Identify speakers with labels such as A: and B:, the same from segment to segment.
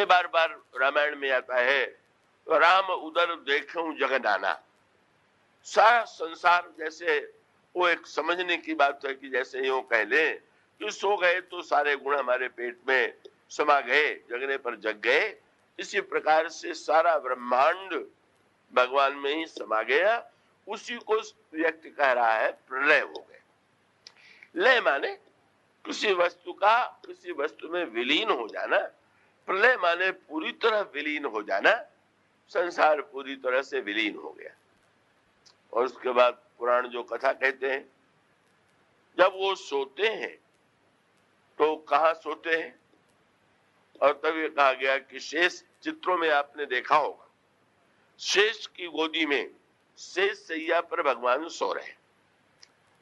A: इसलिए बार बार रामायण में आता है, राम उदर देखूं जगदाना। सारा संसार, जैसे वो एक समझने की बात है कि जैसे यूं कह ले कि सो गए तो सारे गुण हमारे पेट में समा गए, जगने पर जग गए। इसी प्रकार से सारा ब्रह्मांड भगवान में ही समा गया। उसी को व्यक्ति कह रहा है प्रलय हो गए। लय माने किसी वस्तु का किसी वस्तु में विलीन हो जाना, प्रलय माने पूरी तरह विलीन हो जाना। संसार पूरी तरह से विलीन हो गया। और उसके बाद पुराण जो कथा कहते हैं, जब वो सोते हैं तो कहाँ सोते हैं, और तब ये कहा गया कि शेष, चित्रों में आपने देखा होगा, शेष की गोदी में शेष सैया पर भगवान सो रहे हैं।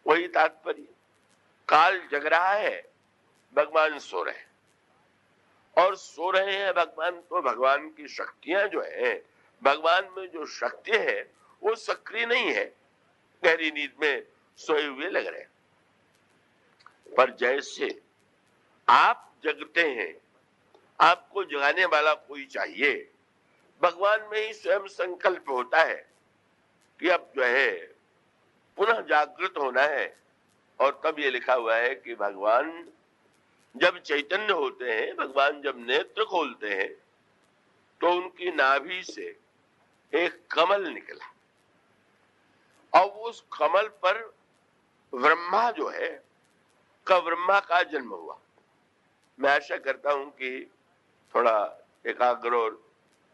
A: वही तात्पर्य, काल जग रहा है, भगवान सो रहे हैं। और सो रहे हैं भगवान, तो भगवान की शक्तियां जो है, भगवान में जो शक्ति है वो सक्रिय नहीं है, गहरी नींद में सोए हुए लग रहे हैं। पर जैसे आप जगते हैं, आपको जगाने वाला कोई चाहिए। भगवान में ही स्वयं संकल्प होता है कि अब जो है पुनः जागृत होना है। और तब ये लिखा हुआ है कि भगवान जब चैतन्य होते हैं, भगवान जब नेत्र खोलते हैं, तो उनकी नाभि से एक कमल निकला, और उस कमल पर ब्रह्मा जो है, ब्रह्मा का जन्म हुआ। मैं आशा करता हूं कि थोड़ा एकाग्र और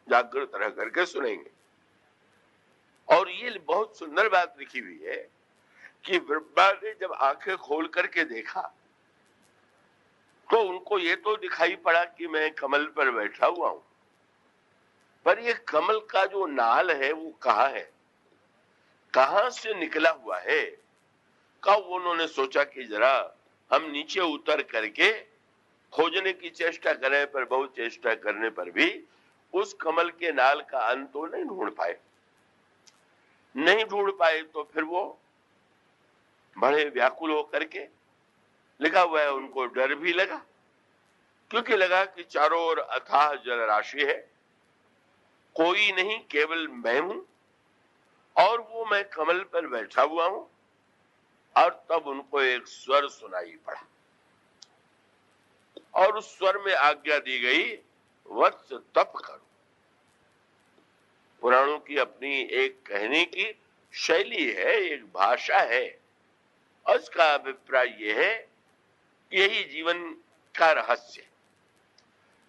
A: जागृत रह करके सुनेंगे। और ये बहुत सुंदर बात लिखी हुई है कि ब्रह्मा ने जब आंखें खोल करके देखा तो उनको ये तो दिखाई पड़ा कि मैं कमल पर बैठा हुआ हूं, पर ये कमल का जो नाल है वो कहाँ है, कहां से निकला हुआ है। कब उन्होंने सोचा कि जरा हम नीचे उतर करके खोजने की चेष्टा करें, पर बहुत चेष्टा करने पर भी उस कमल के नाल का अंत तो नहीं ढूंढ पाए। नहीं ढूंढ पाए तो फिर वो बड़े व्याकुल होकर के, लिखा हुआ है उनको डर भी लगा, क्योंकि लगा कि चारों ओर अथाह जल राशि है, कोई नहीं केवल मैं हूं, और वो मैं कमल पर बैठा हुआ हूं। और तब उनको एक स्वर सुनाई पड़ा, और उस स्वर में आज्ञा दी गई, वत्स तप करो। पुराणों की अपनी एक कहने की शैली है, एक भाषा है। और उसका अभिप्राय यह है कि यही जीवन का रहस्य।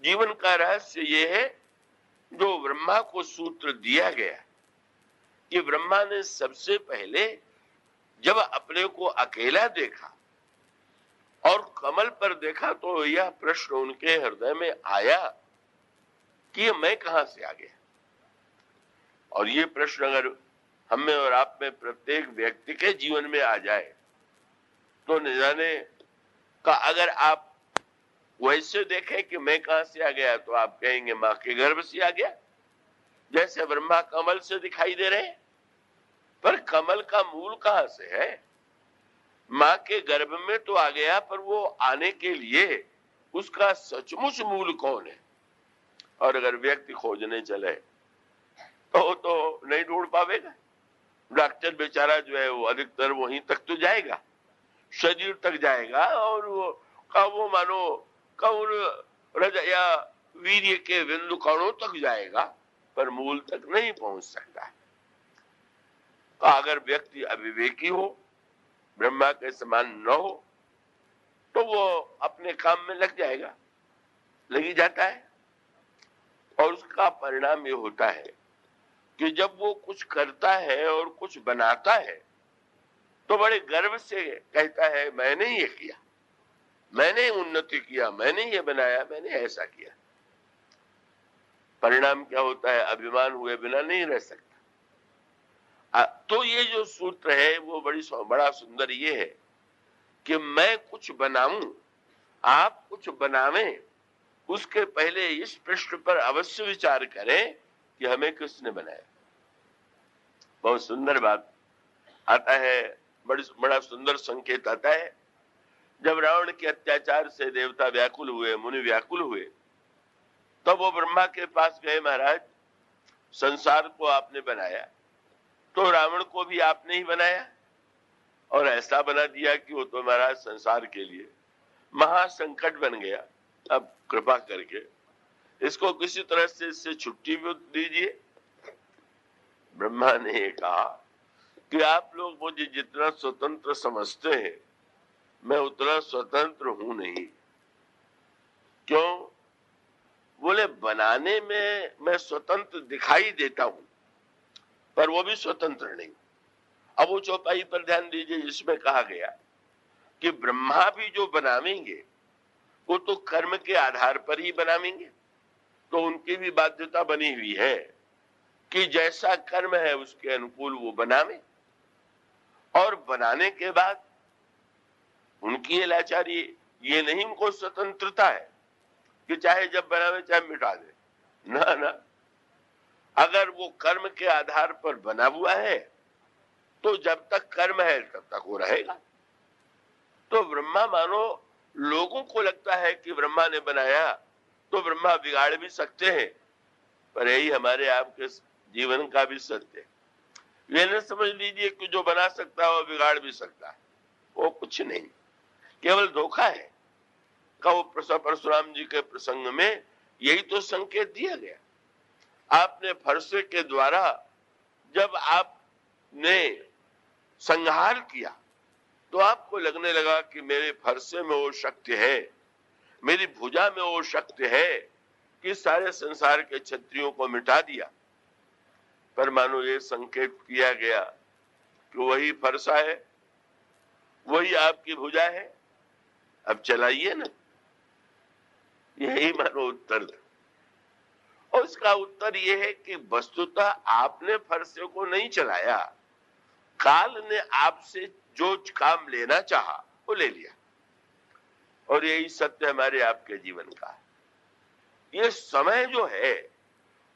A: जीवन का रहस्य यह है, जो ब्रह्मा को सूत्र दिया गया कि ब्रह्मा ने सबसे पहले जब अपने को अकेला देखा और कमल पर देखा, तो यह प्रश्न उनके हृदय में आया कि मैं कहां से आ गया। और ये प्रश्न अगर हम में और आप में प्रत्येक व्यक्ति के जीवन में आ जाए तो न जाने का, अगर आप वैसे देखें कि मैं कहां से आ गया, तो आप कहेंगे मां के गर्भ से आ गया। जैसे ब्रह्मा कमल से दिखाई दे रहे हैं, पर कमल का मूल कहां से है। मां के गर्भ में तो आ गया, पर वो आने के लिए उसका सचमुच मूल कौन है। और अगर व्यक्ति खोजने चले तो नहीं ढूंढ पावेगा। डॉक्टर बेचारा जो है वो अधिकतर वहीं तक तो जाएगा, शरीर तक जाएगा, और वो मानो कौन हृदय या वीर्य के बिंदु कणों तक जाएगा, पर मूल तक नहीं पहुंच सकता है। अगर व्यक्ति अविवेकी हो, ब्रह्मा के समान न हो, तो वो अपने काम में लग जाएगा, लगी जाता है। और उसका परिणाम ये होता है कि जब वो कुछ करता है और कुछ बनाता है, तो बड़े गर्व से कहता है मैंने ये किया, मैंने उन्नति किया, मैंने ये बनाया, मैंने ऐसा किया। परिणाम क्या होता है, अभिमान हुए बिना नहीं रह सकता। तो ये जो सूत्र है वो बड़ा सुंदर ये है कि मैं कुछ बनाऊं, आप कुछ बनावें, उसके पहले इस प्रश्न पर अवश्य विचार करें कि हमें किसने बनाया। बहुत सुंदर बात आता है, बड़ा सुंदर संकेत आता है। जब रावण के अत्याचार से देवता व्याकुल हुए, मुनि व्याकुल हुए, तब वो ब्रह्मा के पास गए, महाराज संसार को आपने बनाया तो रावण को भी आपने ही बनाया और ऐसा बना दिया कि वो तो महाराज संसार के लिए महासंकट बन गया। अब कृपा करके इसको किसी तरह से इससे छुट्टी भी दीजिए। ब्रह्मा ने कहा कि आप लोग मुझे जितना स्वतंत्र समझते हैं मैं उतना स्वतंत्र हूं नहीं। क्यों? बोले बनाने में मैं स्वतंत्र दिखाई देता हूं पर वो भी स्वतंत्र नहीं। अब वो चौपाई पर ध्यान दीजिए, जिसमें कहा गया कि ब्रह्मा भी जो बनावेंगे वो तो कर्म के आधार पर ही बनावेंगे, तो उनकी भी बाध्यता बनी हुई है कि जैसा कर्म है उसके अनुकूल वो बनावे। और बनाने के बाद उनकी लाचारी ये नहीं, उनको स्वतंत्रता है कि चाहे जब बनावे चाहे मिटा दे, ना ना। अगर वो कर्म के आधार पर बना हुआ है तो जब तक कर्म है तब तक वो रहेगा। तो ब्रह्मा, मानो लोगों को लगता है कि ब्रह्मा ने बनाया तो ब्रह्मा बिगाड़ भी सकते हैं, पर यही हमारे आपके जीवन का भी सत्य है। ये न समझ लीजिए कि जो बना सकता है वो बिगाड़ भी सकता है, वो कुछ नहीं, केवल धोखा है। कहो परशुराम जी के प्रसंग में यही तो संकेत दिया गया। आपने फरसे के द्वारा जब आपने संहार किया तो आपको लगने लगा कि मेरे फरसे में वो शक्ति है, मेरी भुजा में वो शक्ति है कि सारे संसार के क्षत्रियों को मिटा दिया। पर मानो ये संकेत किया गया कि वही फरसा है, वही आपकी भुजा है, अब चलाइए ना। यही मानो उत्तर था। और इसका उत्तर यह है कि वस्तुतः आपने फरसे को नहीं चलाया, काल ने आपसे जो काम लेना चाहा वो ले लिया। और यही सत्य हमारे आपके जीवन का है। ये समय जो है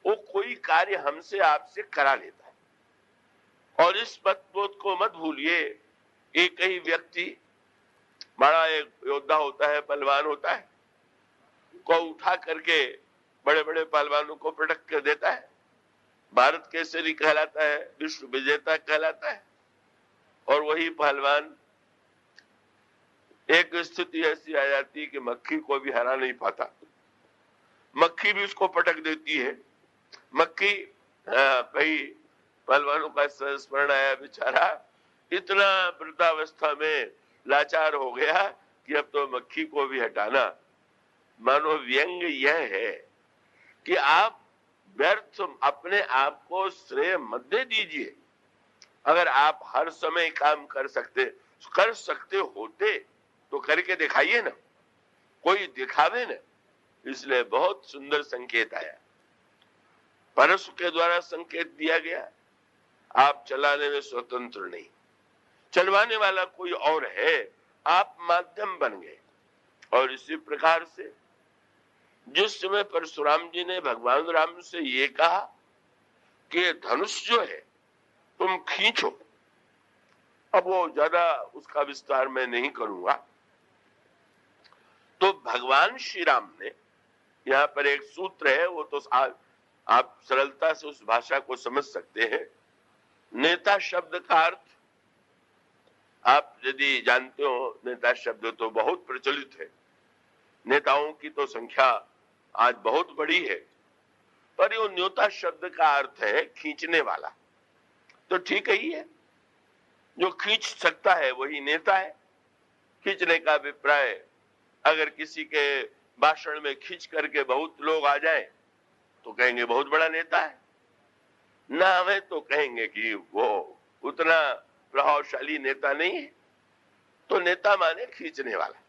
A: वो कोई कार्य हमसे आपसे करा लेता है। और इस मतबोध को मत भूलिए। एक ही व्यक्ति, बड़ा एक योद्धा होता है, पहलवान होता है, को उठा करके बड़े बड़े पहलवानों को पटक कर देता है, भारत केसरी कहलाता है, विश्व विजेता कहलाता है। और वही पहलवान, एक स्थिति ऐसी आ जाती है कि मक्खी को भी हरा नहीं पाता, मक्खी भी उसको पटक देती है। मक्खी, कई पहलवानों का स्मरण आया, बेचारा इतना वृद्धावस्था में लाचार हो गया कि अब तो मक्खी को भी हटाना। मानो व्यंग यह है कि आप व्यर्थ अपने आप को श्रेय मत दे दीजिए। अगर आप हर समय काम कर सकते होते तो करके दिखाइए ना, कोई दिखावे ना। इसलिए बहुत सुंदर संकेत आया, परशु के द्वारा संकेत दिया गया, आप चलाने में स्वतंत्र नहीं, चलवाने वाला कोई और है, आप माध्यम बन गए। और इसी प्रकार से जिस समय परशुराम जी ने भगवान राम से ये कहा कि धनुष जो है तुम खींचो, अब वो ज्यादा उसका विस्तार मैं नहीं करूंगा। तो भगवान श्री राम ने, यहाँ पर एक सूत्र है, वो तो आप सरलता से उस भाषा को समझ सकते हैं। नेता शब्द का अर्थ आप यदि जानते हो, नेता शब्द तो बहुत प्रचलित है, नेताओं की तो संख्या आज बहुत बड़ी है, पर ये न्योता शब्द का अर्थ है खींचने वाला। तो ठीक ही है, जो खींच सकता है वही नेता है। खींचने का अभिप्राय, अगर किसी के भाषण में खींच करके बहुत लोग आ जाएं तो कहेंगे बहुत बड़ा नेता है, ना हमें तो कहेंगे कि वो उतना प्रभावशाली नेता नहीं है। तो नेता माने खींचने वाला।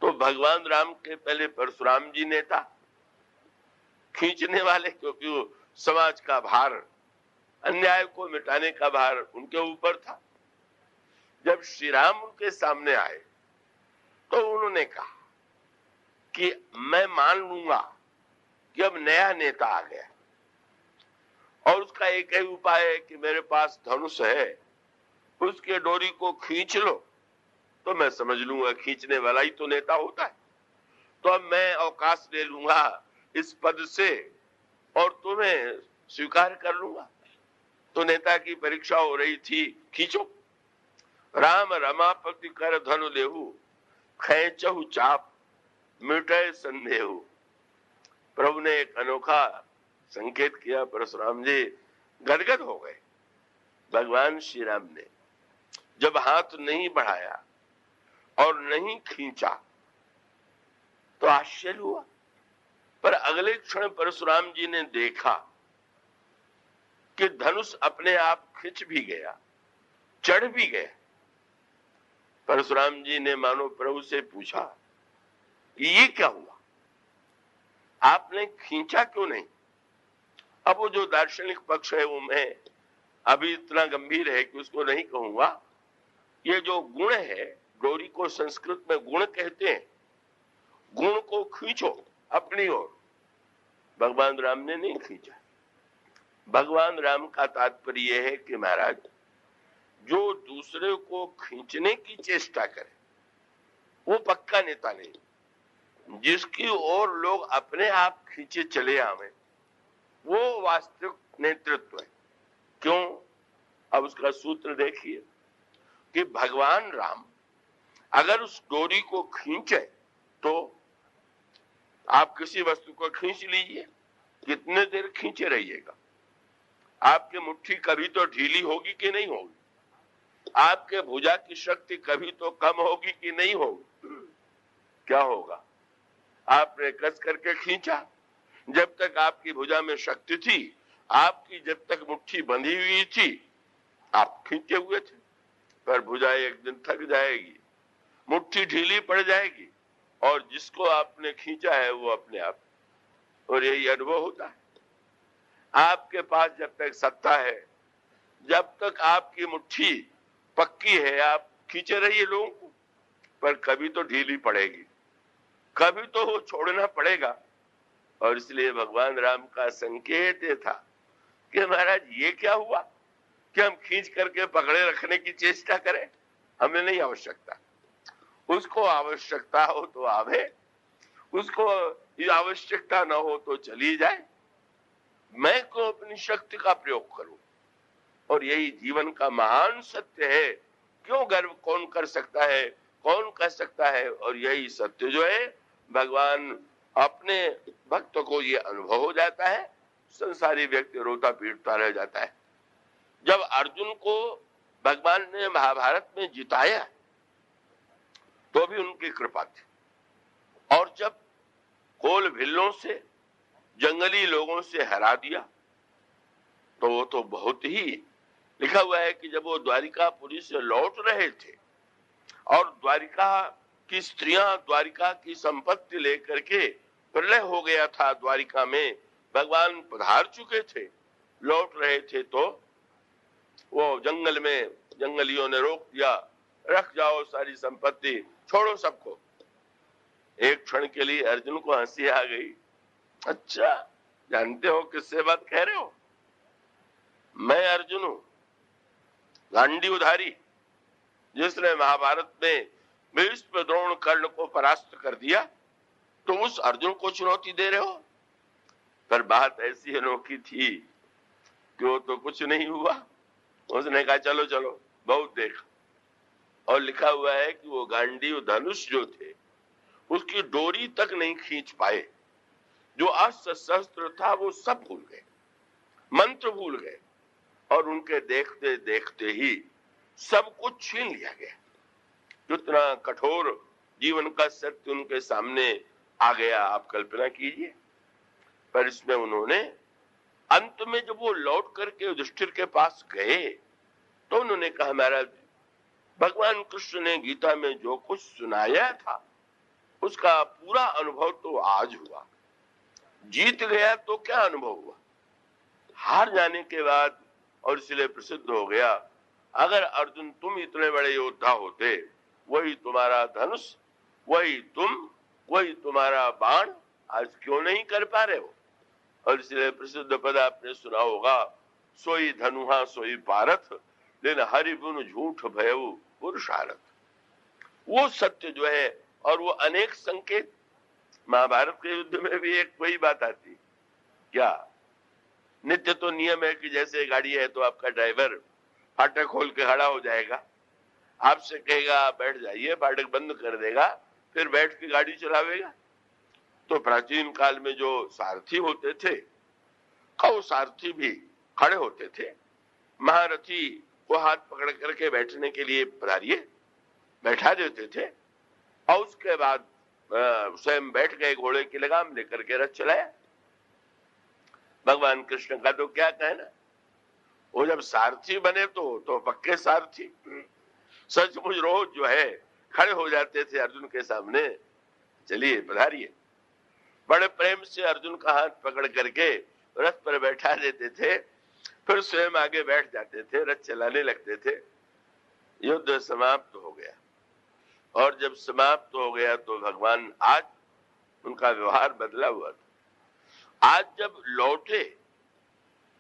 A: तो भगवान राम के पहले परशुराम जी नेता, खींचने वाले, क्योंकि वो समाज का भार, अन्याय को मिटाने का भार उनके ऊपर था। जब श्री राम उनके सामने आए तो उन्होंने कहा कि मैं मान लूंगा कि अब नया नेता आ गया, और उसका एक ही उपाय है कि मेरे पास धनुष है, उसके डोरी को खींच लो तो मैं समझ लूंगा खींचने वाला ही तो नेता होता है। तो अब मैं अवकाश ले लूंगा इस पद से और तुम्हें स्वीकार कर लूंगा। तो नेता की परीक्षा हो रही थी, खींचो। राम रमापति कर धनु लेहु, खेचहु चाप मिटे संदेहु। प्रभु ने एक अनोखा संकेत किया, परशुराम जी गदगद हो गए। भगवान श्री राम ने जब हाथ नहीं बढ़ाया और नहीं खींचा तो आश्चर्य हुआ, पर अगले क्षण परशुराम जी ने देखा कि धनुष अपने आप खिंच भी गया, चढ़ भी गया। परशुराम जी ने मानो प्रभु से पूछा, ये क्या हुआ, आपने खींचा क्यों नहीं? अब वो जो दार्शनिक पक्ष है वो मैं अभी इतना गंभीर है कि उसको नहीं कहूंगा। ये जो गुण है, डोरी को संस्कृत में गुण कहते हैं, गुण को खींचो अपनी ओर। भगवान राम ने नहीं खींचा। भगवान राम का तात्पर्य यह है कि महाराज, जो दूसरे को खींचने की चेष्टा करे वो पक्का नेता नहीं। जिसकी ओर लोग अपने आप खींचे चले आवे वो वास्तविक नेतृत्व है। क्यों? अब उसका सूत्र देखिए कि भगवान राम अगर उस डोरी को खींचे तो आप किसी वस्तु को खींच लीजिए, कितने देर खींचे रहिएगा, आपकी मुट्ठी कभी तो ढीली होगी कि नहीं होगी, आपके भुजा की शक्ति कभी तो कम होगी कि नहीं होगी। क्या होगा? आपने कस करके खींचा, जब तक आपकी भुजा में शक्ति थी, आपकी जब तक मुट्ठी बंधी हुई थी, आप खींचे हुए थे, पर भुजा एक दिन थक जाएगी, मुट्ठी ढीली पड़ जाएगी और जिसको आपने खींचा है वो अपने आप। और यही अनुभव होता है। आपके पास जब तक सत्ता है, जब तक आपकी मुट्ठी पक्की है, आप खींचे रहिए लोगों को, पर कभी तो ढीली पड़ेगी, कभी तो वो छोड़ना पड़ेगा। और इसलिए भगवान राम का संकेत ये था कि महाराज ये क्या हुआ कि हम खींच करके पकड़े रखने की चेष्टा करें, हमें नहीं आवश्यकता। उसको आवश्यकता हो तो आवे, उसको आवश्यकता न हो तो चली जाए। मैं को अपनी शक्ति का प्रयोग करूं, और यही जीवन का महान सत्य है। क्यों गर्व कौन कर सकता है, कौन कर सकता है? और यही सत्य जो है, भगवान अपने भक्त को ये अनुभव हो जाता है, संसारी व्यक्ति रोता पीटता रह जाता है। जब अर्जुन को भगवान ने महाभारत में जिताया तो भी उनकी कृपा थी, और जब कोल भिल्लों से, जंगली लोगों से हरा दिया तो वो तो बहुत ही, लिखा हुआ है कि जब वो द्वारिकापुरी से लौट रहे थे और द्वारिका की स्त्रियां द्वारिका की संपत्ति लेकर के, प्रलय हो गया था द्वारिका में, भगवान पधार चुके थे, लौट रहे थे, तो वो जंगल में जंगलियों ने रोक दिया, रख जाओ सारी संपत्ति, छोड़ो सबको। एक क्षण के लिए अर्जुन को हंसी आ गई। अच्छा, जानते हो किससे बात कह रहे हो? मैं अर्जुन हूं, गांडी उधारी, जिसने महाभारत में भीष्म द्रोण कर्ण को परास्त कर दिया, तो उस अर्जुन को चुनौती दे रहे हो? पर बात ऐसी अनोखी थी कि वो तो कुछ नहीं हुआ। उसने कहा चलो चलो, बहुत देखा। और लिखा हुआ है कि वो गांडीव धनुष जो थे उसकी डोरी तक नहीं खींच पाए। जो अस्त्र शस्त्र था वो सब भूल गए, मंत्र भूल गए, और उनके देखते देखते ही सब कुछ छीन लिया गया। कितना कठोर जीवन का सत्य उनके सामने आ गया, आप कल्पना कीजिए। पर इसमें उन्होंने अंत में जब वो लौट करके युधिष्ठिर के पास गए तो उन्होंने कहा, महाराज भगवान कृष्ण ने गीता में जो कुछ सुनाया था उसका पूरा अनुभव तो आज हुआ। जीत गया तो क्या अनुभव हुआ? हार जाने के बाद, और इसलिए प्रसिद्ध हो गया, अगर अर्जुन तुम इतने बड़े योद्धा होते, वही तुम्हारा धनुष, वही तुम, वही तुम्हारा बाण आज क्यों नहीं कर पा रहे हो? और इसलिए प्रसिद्ध पद आपने सुना होगा, सोई धनुहा सोई पारथ, लेकिन हरि गुण झूठ भयउ पुरुषारथ। वो सत्य जो है, और वो अनेक संकेत महाभारत के युद्ध में भी एक वही बात आती, क्या नित्य तो नियम है कि जैसे गाड़ी है तो आपका ड्राइवर फाटक खोल के खड़ा हो जाएगा, आपसे कहेगा आप बैठ जाइए, फाटक बंद कर देगा, फिर बैठ के गाड़ी चलावेगा। तो प्राचीन काल में जो सारथी होते थे, वो सारथी भी खड़े होते थे, महारथी को हाथ पकड़ करके बैठने के लिए पधारिए बैठा देते थे, और उसके बाद स्वयं बैठ गए, घोड़े की लगाम लेकर के रथ चलाया। भगवान कृष्ण का तो क्या कहना, वो जब सारथी बने तो पक्के सारथी, सचमुच रोज जो है खड़े हो जाते थे अर्जुन के सामने, चलिए पधारिए। बड़े प्रेम से अर्जुन का हाथ पकड़ करके रथ पर बैठा देते थे, फिर स्वयं आगे बैठ जाते थे, रथ चलाने लगते थे। युद्ध समाप्त हो गया, और जब समाप्त हो गया तो भगवान आज उनका व्यवहार बदला हुआ था। आज जब लौटे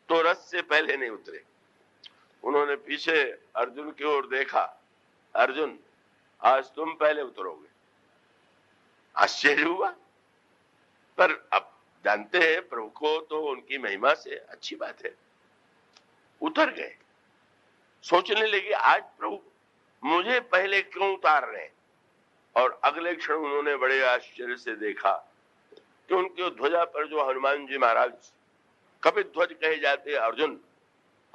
A: तो रथ से पहले नहीं उतरे, उन्होंने पीछे अर्जुन की ओर देखा, अर्जुन आज तुम पहले उतरोगे। आश्चर्य हुआ, पर अब जानते हैं प्रभु को तो उनकी महिमा से अच्छी बात है, उतर गए। सोचने लगे आज प्रभु मुझे पहले क्यों उतार रहे हैं, और अगले क्षण उन्होंने बड़े आश्चर्य से देखा कि उनके ध्वजा पर जो हनुमान जी महाराज कपित ध्वज कहे जाते अर्जुन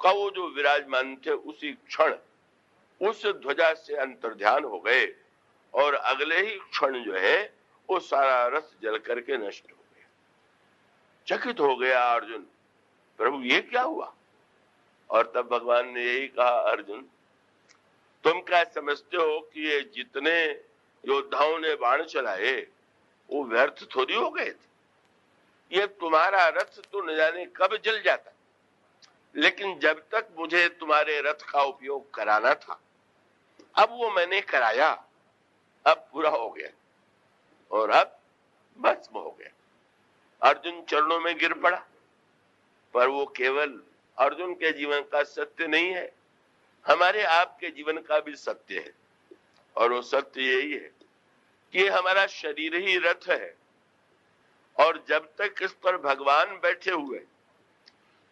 A: का वो जो विराजमान थे, उसी क्षण उस ध्वजा से अंतर्ध्यान हो गए, और अगले ही क्षण जो है वो सारा रथ जल करके नष्ट हो गया। चकित हो गया अर्जुन, प्रभु ये क्या हुआ। और तब भगवान ने यही कहा, अर्जुन तुम क्या समझते हो कि ये जितने योद्धाओं ने बाण चलाए वो व्यर्थ थोड़ी हो गए थे। ये तुम्हारा रथ तो न जाने कब जल जाता, लेकिन जब तक मुझे तुम्हारे रथ का उपयोग कराना था, अब वो मैंने कराया, अब पूरा हो गया और अब भस्म हो गया। अर्जुन चरणों में गिर पड़ा, पर वो केवल अर्जुन के जीवन का सत्य नहीं है, हमारे आपके जीवन का भी सत्य है। और वो सत्य यही है कि हमारा शरीर ही रथ है, और जब तक इस पर भगवान बैठे हुए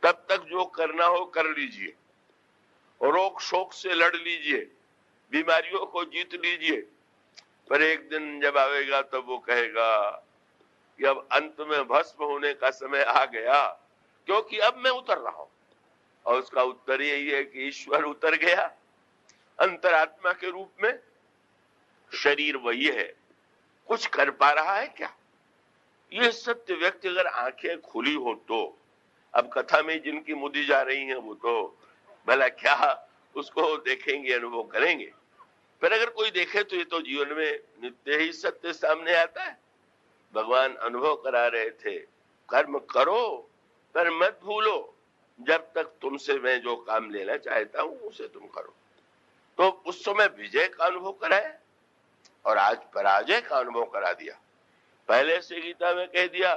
A: तब तक जो करना हो कर लीजिए, रोग शोक से लड़ लीजिए, बीमारियों को जीत लीजिए, पर एक दिन जब आएगा तब वो कहेगा कि अब अंत में भस्म होने का समय आ गया, क्योंकि अब मैं उतर रहा हूं। और उसका उत्तर यही है कि ईश्वर उतर गया अंतरात्मा के रूप में, शरीर वही है, कुछ कर पा रहा है क्या। ये सत्य व्यक्ति अगर आंखें खुली हो तो, अब कथा में जिनकी मुदी जा रही हैं वो तो भला क्या उसको देखेंगे, अनुभव करेंगे, पर अगर कोई देखे तो ये तो जीवन में नित्य ही सत्य सामने आता है। भगवान अनुभव करा रहे थे, कर्म करो पर मत भूलो, जब तक तुमसे मैं जो काम लेना चाहता हूं उसे तुम करो। तो उस समय विजय का अनुभव कराया और आज पराजय का अनुभव करा दिया। पहले से गीता में कह दिया,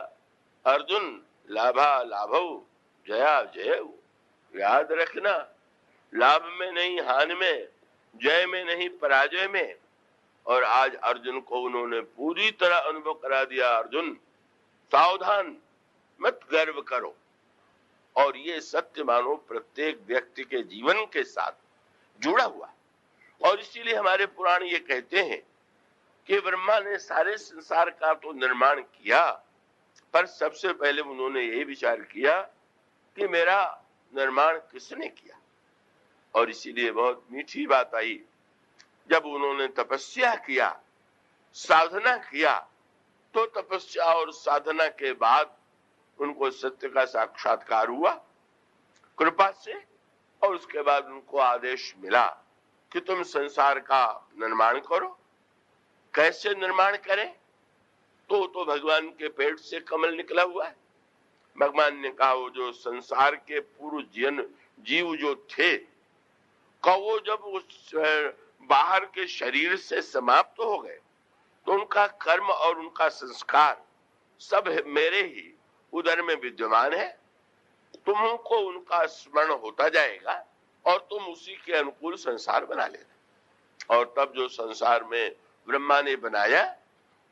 A: अर्जुन लाभा लाभव जया जय, याद रखना लाभ में नहीं हानि में, जय में नहीं पराजय में। और आज अर्जुन को उन्होंने पूरी तरह अनुभव करा दिया, अर्जुन सावधान मत गर्व करो। और ये सत्य मानो प्रत्येक व्यक्ति के जीवन के साथ जुड़ा हुआ, और इसीलिए हमारे पुराण ये कहते हैं कि ब्रह्मा ने सारे संसार का तो निर्माण किया, पर सबसे पहले उन्होंने यही विचार किया कि मेरा निर्माण किसने किया। और इसीलिए बहुत मीठी बात आई जब उन्होंने तपस्या किया, साधना किया, तो तपस्या और साधना के बाद उनको सत्य का साक्षात्कार हुआ कृपा से, और उसके बाद उनको आदेश मिला कि तुम संसार का निर्माण करो। कैसे निर्माण करें, तो भगवान के पेट से कमल निकला हुआ है। भगवान ने कहा वो जो संसार के पूर्व जीव जो थे, वो जब उस बाहर के शरीर से समाप्त हो गए तो उनका कर्म और उनका संस्कार सब मेरे ही उदर में विद्यमान है। तुमको उनका स्मरण होता जाएगा और तुम उसी के अनुकूल संसार बना लेना। और तब जो संसार में ब्रह्मा ने बनाया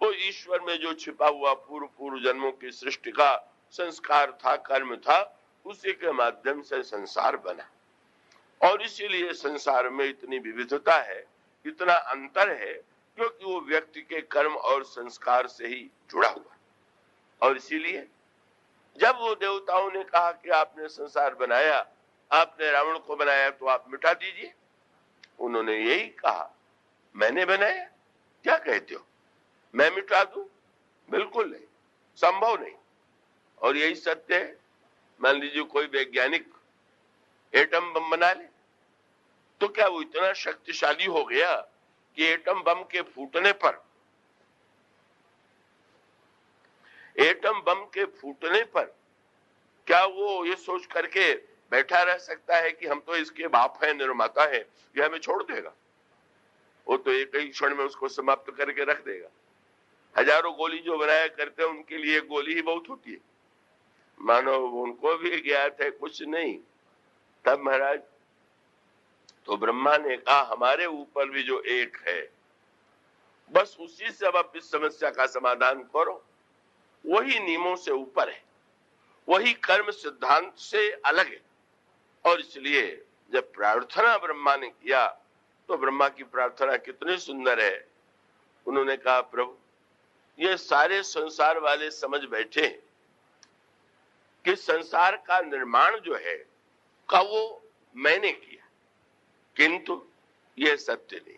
A: वो ईश्वर में जो छिपा हुआ पूर्व पूर्व जन्मों की सृष्टि का संस्कार था, कर्म था, उसी के माध्यम से संसार बना। और इसीलिए संसार में इतनी विविधता है, इतना अंतर है, क्योंकि वो व्यक्ति के कर्म और संस्कार से ही जुड़ा हुआ। और इसीलिए जब वो देवताओं ने कहा कि आपने संसार बनाया, आपने रावण को बनाया, तो आप मिटा दीजिए, उन्होंने यही कहा, मैंने बनाया? क्या कहते हो, मैं मिटा दूं? बिल्कुल नहीं, संभव नहीं। और यही सत्य है। मान लीजिए कोई वैज्ञानिक एटम बम बना ले, तो क्या वो इतना शक्तिशाली हो गया कि एटम बम के फूटने पर क्या वो ये सोच करके बैठा रह सकता है कि हम तो इसके बाप हैं, निर्माता हैं, ये हमें छोड़ देगा? वो तो एक ही क्षण में उसको समाप्त करके रख देगा। हजारों गोली जो बनाया करते हैं, उनके लिए गोली ही बहुत होती है। मानो उनको भी ज्ञात है कुछ नहीं। तब महाराज तो ब्रह्मा ने कहा, हमारे ऊपर भी जो एक है, बस उसी से अब आप इस समस्या का समाधान करो। वही नियमों से ऊपर है, वही कर्म सिद्धांत से अलग है। और इसलिए जब प्रार्थना ब्रह्मा ने किया, तो ब्रह्मा की प्रार्थना कितनी सुंदर है। उन्होंने कहा, प्रभु ये सारे संसार वाले समझ बैठे कि संसार का निर्माण जो है का वो मैंने किया, किंतु ये सत्य नहीं।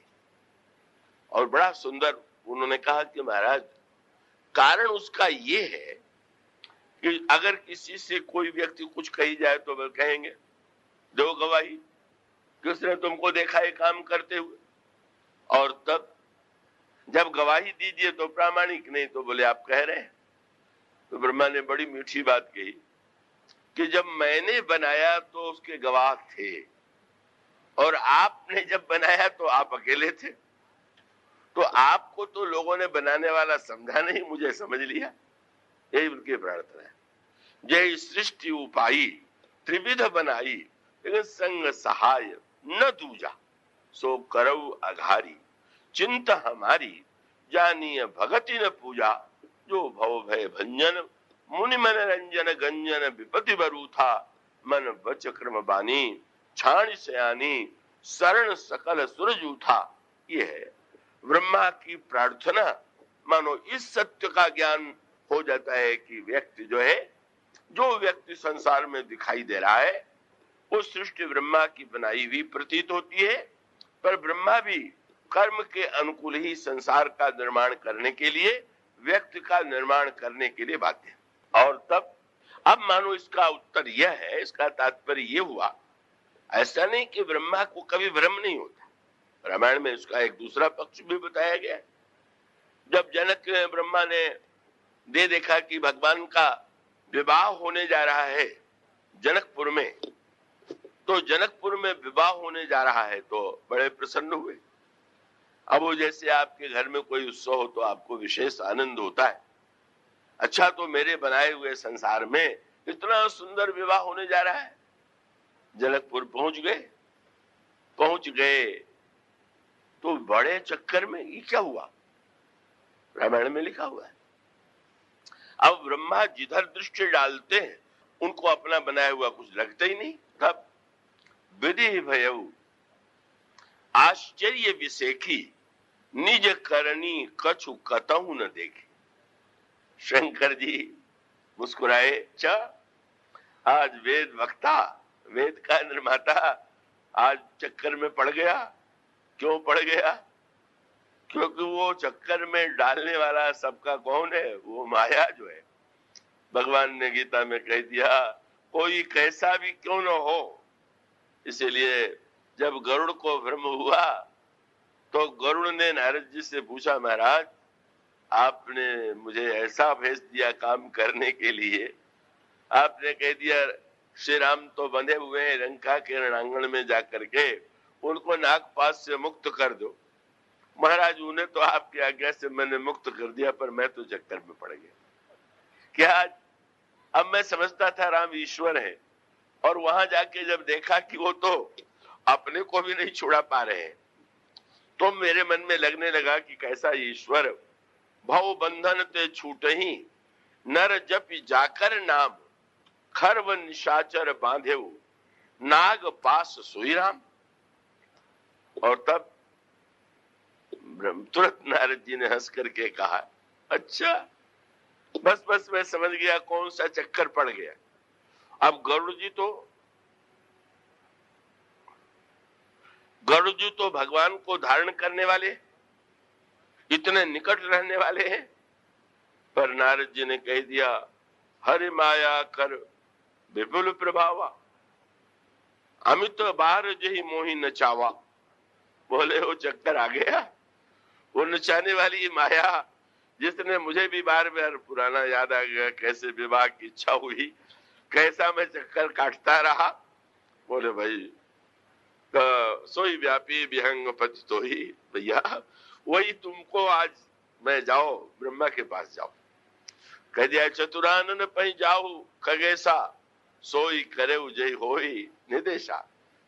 A: और बड़ा सुंदर उन्होंने कहा कि महाराज कारण उसका ये है कि अगर किसी से कोई व्यक्ति कुछ कही जाए तो वह कहेंगे, दो गवाही, किसने तुमको देखा है काम करते हुए? और तब जब गवाही दीजिए तो प्रामाणिक, नहीं तो बोले आप कह रहे हैं। तो ब्रह्मा ने बड़ी मीठी बात कही कि जब मैंने बनाया तो उसके गवाह थे, और आपने जब बनाया तो आप अकेले थे। तो आपको तो लोगों ने बनाने वाला समझा नहीं, मुझे समझ लिया। यही उनकी प्रार्थना है। जय सृष्टि उपाई त्रिविध बनाई, लेकिन संग सहाय न दूजा, सो करऊ अघारी, चिंता हमारी जानिय भगति न पूजा, जो भव भय भंजन मुनि मन रंजन गंजन विपति बरू था, मन बच क्रम बानी छाण सयानी, शरण सकल सुरजू था। ये है ब्रह्मा की प्रार्थना। मानो इस सत्य का ज्ञान हो जाता है कि व्यक्ति जो है, जो व्यक्ति संसार में दिखाई दे रहा है, वो सृष्टि ब्रह्मा की बनाई हुई प्रतीत होती है, पर ब्रह्मा भी कर्म के अनुकूल ही संसार का निर्माण करने के लिए, व्यक्ति का निर्माण करने के लिए बाध्य है। और तब अब मानो इसका उत्तर यह है, इसका तात्पर्य यह हुआ, ऐसा नहीं कि ब्रह्मा को कभी भ्रम नहीं होता। रामायण में इसका एक दूसरा पक्ष भी बताया गया है। जब जनक ब्रह्मा ने दे देखा कि भगवान का विवाह होने जा रहा है जनकपुर में, तो जनकपुर में विवाह होने जा रहा है तो बड़े प्रसन्न हुए। अब वो जैसे आपके घर में कोई उत्सव हो तो आपको विशेष आनंद होता है। अच्छा, तो मेरे बनाए हुए संसार में इतना सुंदर विवाह होने जा रहा है। जनकपुर पहुंच गए तो बड़े चक्कर में ये क्या हुआ, रामायण में लिखा हुआ है। अब ब्रह्मा जिधर दृष्टि डालते हैं, उनको अपना बनाया हुआ कुछ लगता ही नहीं। तब विधि भयऊ आश्चर्य विसेखी, निज करनी कछु कतहु न देखी। शंकर जी मुस्कुराए, चा आज वेद वक्ता, वेद का निर्माता आज चक्कर में पड़ गया। क्यों पड़ गया? क्योंकि वो चक्कर में डालने वाला सबका कौन है? वो माया जो है। भगवान ने गीता में कह दिया, कोई कैसा भी क्यों न हो। इसलिए जब गरुड़ को भ्रम हुआ तो गरुड़ ने नारद जी से पूछा, महाराज आपने मुझे ऐसा भेज दिया काम करने के लिए, आपने कह दिया श्री राम तो बंधे हुए हैं लंका के रणांगण में जाकर के, उनको नागपाश से मुक्त कर दो। महाराज उन्हें तो आपकी आज्ञा से मैंने मुक्त कर दिया, पर मैं तो चक्कर में पड़ गया। क्या अब मैं समझता था राम ईश्वर है, और वहां जाके जब देखा कि वो तो अपने को भी नहीं छुड़ा पा रहे हैं, तो मेरे मन में लगने लगा कि कैसा ईश्वर भव बंधन ते छूटही, नर जपि जाकर नाम, खरव निशाचर बांधेऊ, नाग पास सोई राम। और तब तुरंत नारद जी ने हंस करके कहा, अच्छा बस बस मैं समझ गया कौन सा चक्कर पड़ गया। अब गरुड़ जी तो भगवान को धारण करने वाले, इतने निकट रहने वाले हैं, पर नारद जी ने कह दिया हरि माया कर विपुल प्रभावा, अमित बार जही मोही नचावा। बोले वो चक्कर आ गया, वो नचाने वाली माया जिसने मुझे भी बार बार पुराना याद आ गया, कैसे विवाह की इच्छा हुई, कैसा मैं चक्कर काटता रहा। बोले भाई सोई व्यापी विहंग पति तो ही, भैया वही तुमको आज मैं जाओ ब्रह्मा के पास जाओ। कह दिया चतुरानन पही जाऊ खगेशा, सोई करे जय होई निदेशा।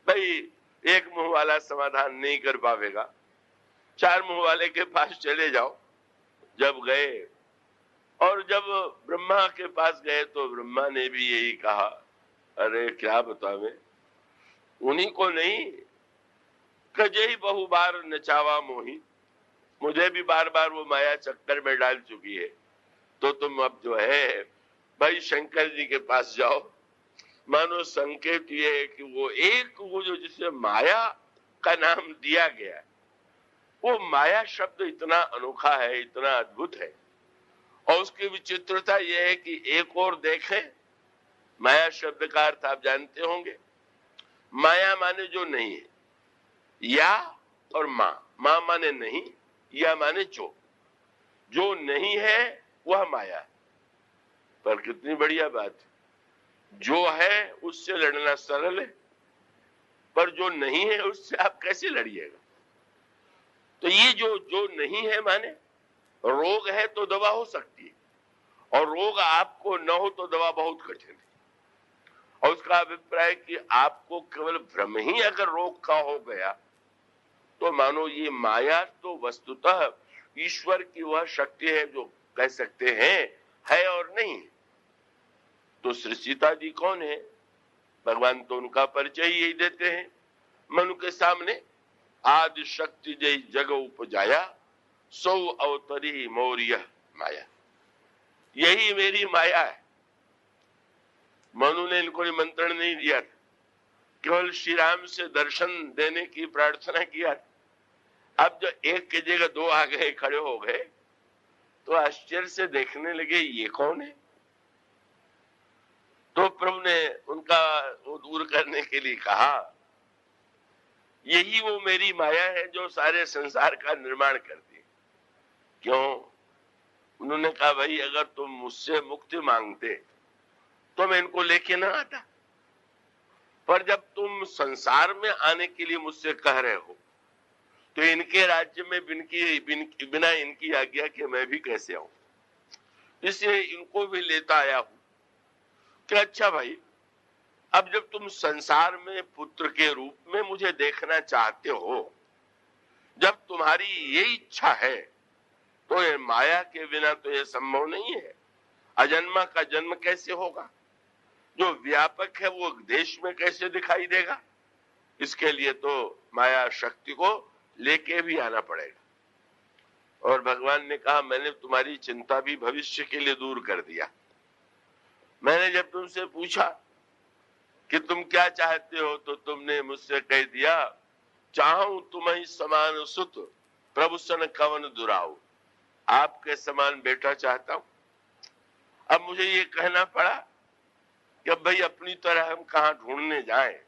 A: भाई एक मुंह वाला समाधान नहीं कर पावेगा, चार मुंह वाले के पास चले जाओ। जब गए और जब ब्रह्मा के पास गए तो ब्रह्मा ने भी यही कहा, अरे क्या बतावे, उन्हीं को नहीं कजे ही बहु बार नचावा मोही, मुझे भी बार बार वो माया चक्कर में डाल चुकी है, तो तुम अब जो है भाई शंकर जी के पास जाओ। मानो संकेत ये है कि वो जो जिसे माया का नाम दिया गया है, वो माया शब्द इतना अनोखा है, इतना अद्भुत है। और उसकी विचित्रता यह है कि एक और देखें, माया शब्द का अर्थ आप जानते होंगे, माया माने जो नहीं है, या और माँ माने नहीं, या माने जो नहीं है वह माया है। पर कितनी बढ़िया बात है, जो है उससे लड़ना सरल है, पर जो नहीं है उससे आप कैसे लड़िएगा। तो ये जो नहीं है माने रोग है तो दवा हो सकती है, और रोग आपको न हो तो दवा बहुत कठिन है। और उसका अभिप्राय कि आपको केवल भ्रम ही अगर रोग का हो गया तो मानो ये माया तो वस्तुतः ईश्वर की वह शक्ति है जो कह सकते हैं है और नहीं। तो श्री सीता जी कौन है, भगवान तो उनका परिचय यही देते हैं मनु के सामने, आदि शक्ति जय जग उपजाया, सौ अवतरी मौर्य माया। यही मेरी माया है। मनु ने इनको निमंत्रण नहीं दिया, केवल श्री राम से दर्शन देने की प्रार्थना किया। अब जो एक की जगह दो आ गए, खड़े हो गए, तो आश्चर्य से देखने लगे ये कौन है। तो प्रभु ने उनका वो दूर करने के लिए कहा, यही वो मेरी माया है जो सारे संसार का निर्माण करती है। क्यों? उन्होंने कहा भाई अगर तुम मुझसे मुक्ति मांगते तो मैं इनको लेके ना आता, पर जब तुम संसार में आने के लिए मुझसे कह रहे हो तो इनके राज्य में बिना इनकी आज्ञा के मैं भी कैसे आऊं, इसलिए इनको भी लेता आया हूं। कि अच्छा भाई, अब जब तुम संसार में पुत्र के रूप में मुझे देखना चाहते हो, जब तुम्हारी ये इच्छा है, तो ये माया के बिना तो ये संभव नहीं है। अजन्मा का जन्म कैसे होगा, जो व्यापक है वो देश में कैसे दिखाई देगा। इसके लिए तो माया शक्ति को लेके भी आना पड़ेगा। और भगवान ने कहा मैंने तुम्हारी चिंता भी भविष्य के लिए दूर कर दिया। मैंने जब तुमसे पूछा कि तुम क्या चाहते हो तो तुमने मुझसे कह दिया, चाहूं तुम्हें समान सुत प्रभु सन कवन दुराऊ, आपके समान बेटा चाहता हूं। अब मुझे ये कहना पड़ा कि अब भाई अपनी तरह हम कहां ढूंढने जाएं,